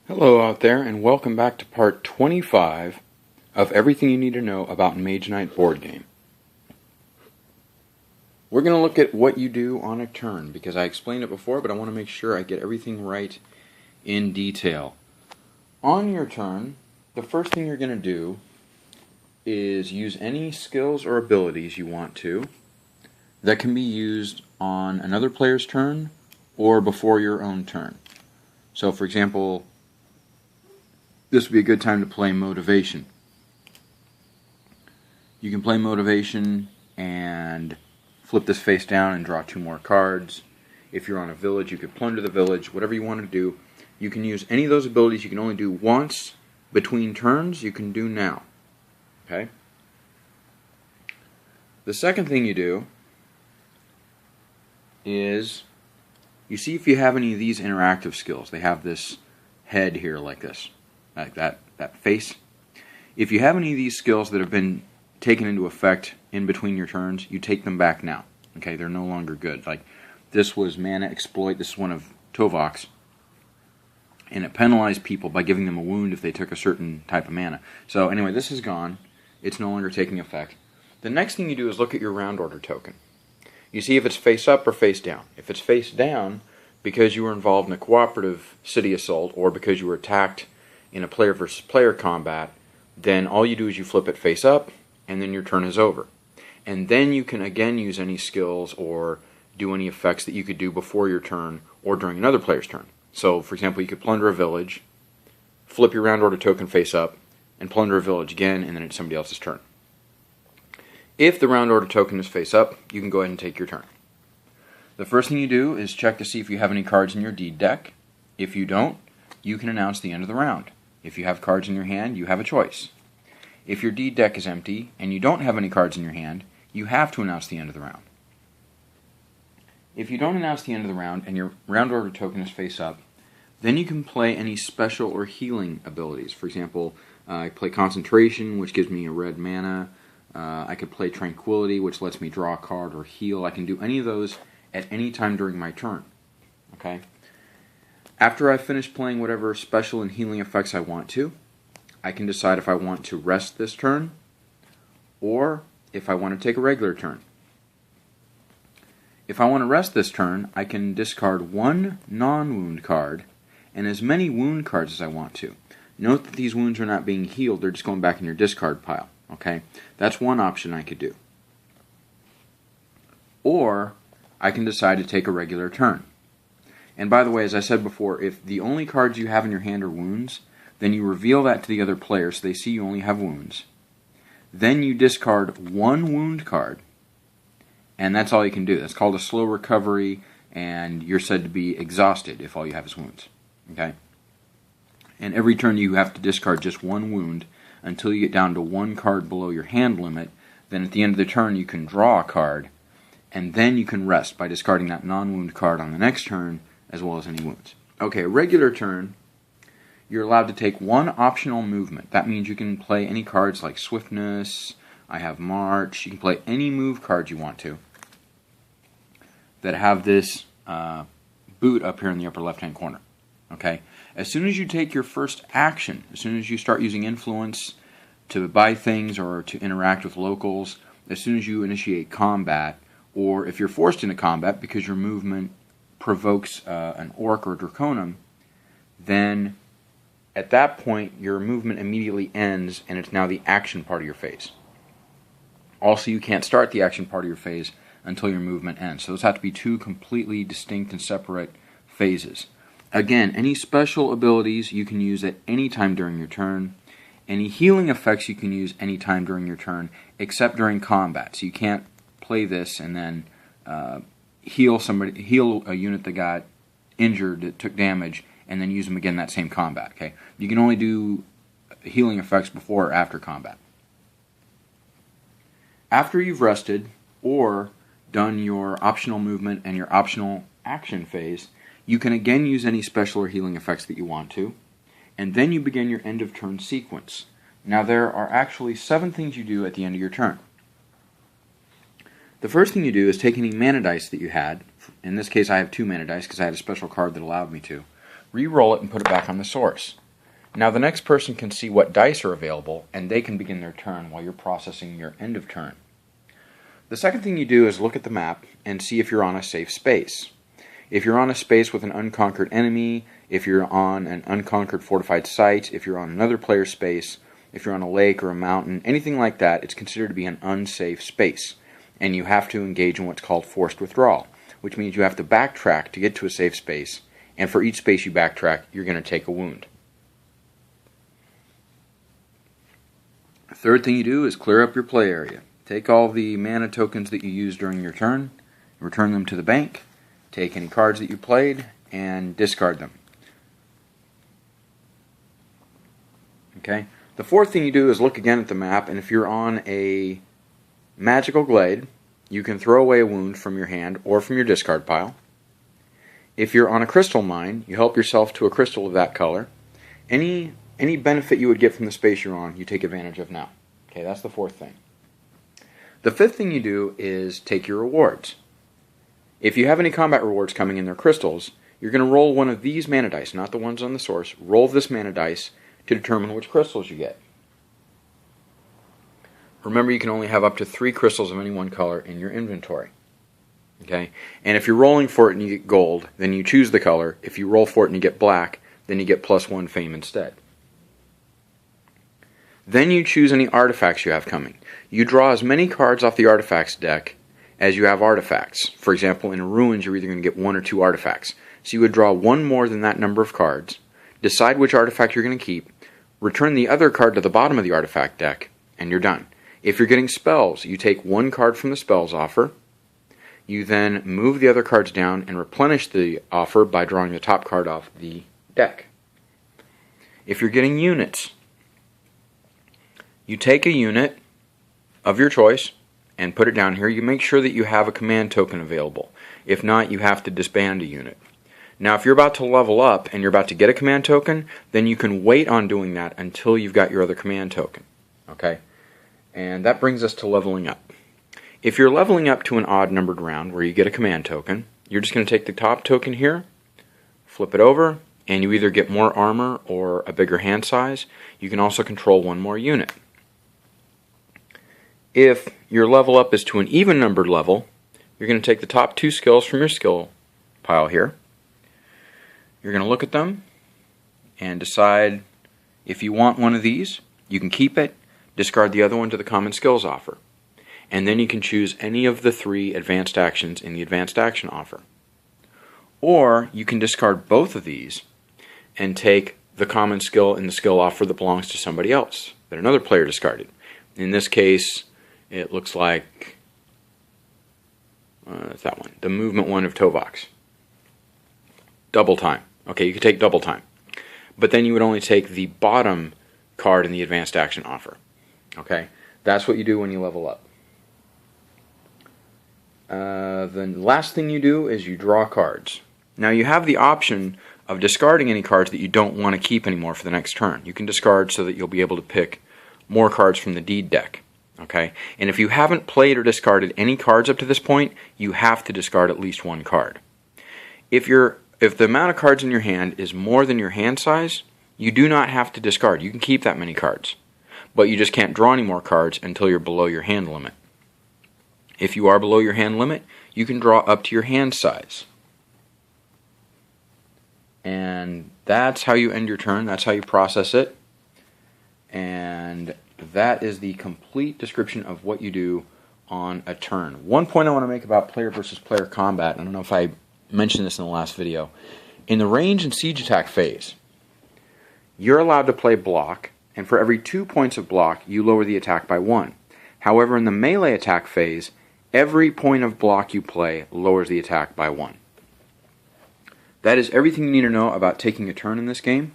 Hello out there, and welcome back to part 25 of everything you need to know about Mage Knight board game. We're going to look at what you do on a turn, because I explained it before, but I want to make sure I get everything right in detail. On your turn, the first thing you're going to do is use any skills or abilities you want to that can be used on another player's turn or before your own turn. So, for example, this would be a good time to play Motivation. You can play Motivation and flip this face down and draw 2 more cards. If you're on a village, you could plunder the village. Whatever you want to do, you can use any of those abilities. You can only do once between turns. You can do now. Okay? The second thing you do is you see if you have any of these interactive skills. They have this head here like this. Like that face. If you have any of these skills that have been taken into effect in between your turns, you take them back now. Okay, they're no longer good. Like this was Mana Exploit. This is one of Tovok's, and it penalized people by giving them a wound if they took a certain type of mana. So anyway, this is gone. It's no longer taking effect. The next thing you do is look at your round order token. You see if it's face up or face down. If it's face down, because you were involved in a cooperative city assault or because you were attacked in a player versus player combat, then all you do is you flip it face up, and then your turn is over. And then you can again use any skills or do any effects that you could do before your turn or during another player's turn. So, for example, you could plunder a village, flip your round order token face up, and plunder a village again, and then it's somebody else's turn. If the round order token is face up, you can go ahead and take your turn. The first thing you do is check to see if you have any cards in your deed deck. If you don't, you can announce the end of the round. If you have cards in your hand, you have a choice. If your deed deck is empty and you don't have any cards in your hand, you have to announce the end of the round. If you don't announce the end of the round and your round order token is face up, then you can play any special or healing abilities. For example, I play Concentration, which gives me a red mana. I could play Tranquility, which lets me draw a card or heal. I can do any of those at any time during my turn. Okay? After I've finished playing whatever special and healing effects I want to, I can decide if I want to rest this turn or if I want to take a regular turn. If I want to rest this turn, I can discard 1 non-wound card and as many wound cards as I want to. Note that these wounds are not being healed, they're just going back in your discard pile. Okay? That's one option I could do. Or I can decide to take a regular turn. And by the way, as I said before, if the only cards you have in your hand are wounds, then you reveal that to the other player so they see you only have wounds. Then you discard 1 wound card, and that's all you can do. That's called a slow recovery, and you're said to be exhausted if all you have is wounds. Okay? And every turn you have to discard just 1 wound until you get down to 1 card below your hand limit. Then at the end of the turn you can draw a card, and then you can rest by discarding that non-wound card on the next turn, as well as any wounds. Okay, a regular turn, you're allowed to take 1 optional movement. That means you can play any cards like Swiftness, I have March, you can play any move cards you want to that have this boot up here in the upper left-hand corner. Okay? As soon as you take your first action, as soon as you start using influence to buy things or to interact with locals, as soon as you initiate combat, or if you're forced into combat because your movement provokes an orc or draconum, then at that point your movement immediately ends and it's now the action part of your phase. Also, you can't start the action part of your phase until your movement ends. So those have to be 2 completely distinct and separate phases. Again, any special abilities you can use at any time during your turn. Any healing effects you can use any time during your turn, except during combat. So you can't play this and then heal a unit that got injured, that took damage, and then use them again in that same combat. Okay, you can only do healing effects before or after combat. After you've rested or done your optional movement and your optional action phase, you can again use any special or healing effects that you want to, and then you begin your end of turn sequence. Now there are actually 7 things you do at the end of your turn. The first thing you do is take any mana dice that you had. In this case I have 2 mana dice because I had a special card that allowed me to. re-roll it and put it back on the source. Now the next person can see what dice are available, and they can begin their turn while you're processing your end of turn. The second thing you do is look at the map and see if you're on a safe space. If you're on a space with an unconquered enemy, if you're on an unconquered fortified site, if you're on another player's space, if you're on a lake or a mountain, anything like that, it's considered to be an unsafe space. And you have to engage in what's called forced withdrawal, which means you have to backtrack to get to a safe space, and for each space you backtrack, you're going to take a wound. The third thing you do is clear up your play area. Take all the mana tokens that you used during your turn, return them to the bank, take any cards that you played, and discard them. Okay. The fourth thing you do is look again at the map, and if you're on a magical glade, you can throw away a wound from your hand or from your discard pile. If you're on a crystal mine, you help yourself to a crystal of that color. Any benefit you would get from the space you're on, you take advantage of now. Okay, that's the fourth thing. The fifth thing you do is take your rewards. If you have any combat rewards coming in their crystals, you're going to roll one of these mana dice, not the ones on the source. Roll this mana dice to determine which crystals you get. Remember, you can only have up to 3 crystals of any one color in your inventory. Okay? And if you're rolling for it and you get gold, then you choose the color. If you roll for it and you get black, then you get +1 fame instead. Then you choose any artifacts you have coming. You draw as many cards off the artifacts deck as you have artifacts. For example, in ruins, you're either going to get 1 or 2 artifacts. So you would draw 1 more than that number of cards, decide which artifact you're going to keep, return the other card to the bottom of the artifact deck, and you're done. If you're getting spells, you take 1 card from the spells offer. You then move the other cards down and replenish the offer by drawing the top card off the deck. If you're getting units, you take a unit of your choice and put it down here. You make sure that you have a command token available. If not, you have to disband a unit. Now, if you're about to level up and you're about to get a command token, then you can wait on doing that until you've got your other command token. Okay? And that brings us to leveling up. If you're leveling up to an odd numbered round where you get a command token, you're just going to take the top token here, flip it over, and you either get more armor or a bigger hand size. You can also control 1 more unit. If your level up is to an even numbered level, you're going to take the top 2 skills from your skill pile here. You're going to look at them and decide if you want one of these. You can keep it, discard the other one to the common skills offer. And then you can choose any of the 3 advanced actions in the advanced action offer. Or you can discard both of these and take the common skill in the skill offer that belongs to somebody else, that another player discarded. In this case, it looks like it's that one, the movement one of Tovox. Double time. Okay, you could take double time. But then you would only take the bottom card in the advanced action offer. Okay, that's what you do when you level up. The last thing you do is you draw cards. Now you have the option of discarding any cards that you don't want to keep anymore for the next turn. You can discard so that you'll be able to pick more cards from the deed deck. Okay, and if you haven't played or discarded any cards up to this point, you have to discard at least 1 card. If the amount of cards in your hand is more than your hand size, you do not have to discard. You can keep that many cards, but you just can't draw any more cards until you're below your hand limit. If you are below your hand limit, you can draw up to your hand size. And that's how you end your turn. That's how you process it. And that is the complete description of what you do on a turn. One point I want to make about player versus player combat, I don't know if I mentioned this in the last video. In the range and siege attack phase, you're allowed to play block, and for every 2 points of block, you lower the attack by 1. However, in the melee attack phase, every point of block you play lowers the attack by 1. That is everything you need to know about taking a turn in this game.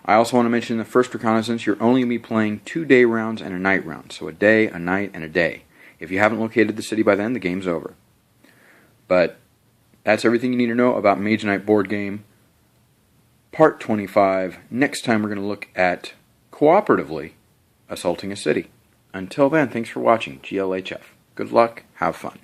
I also want to mention in the first reconnaissance, you're only going to be playing 2 day rounds and a night round. So a day, a night, and a day. If you haven't located the city by then, the game's over. But that's everything you need to know about Mage Knight board game, part 25. Next time we're going to look at cooperatively assaulting a city. Until then, thanks for watching. GLHF. Good luck. Have fun.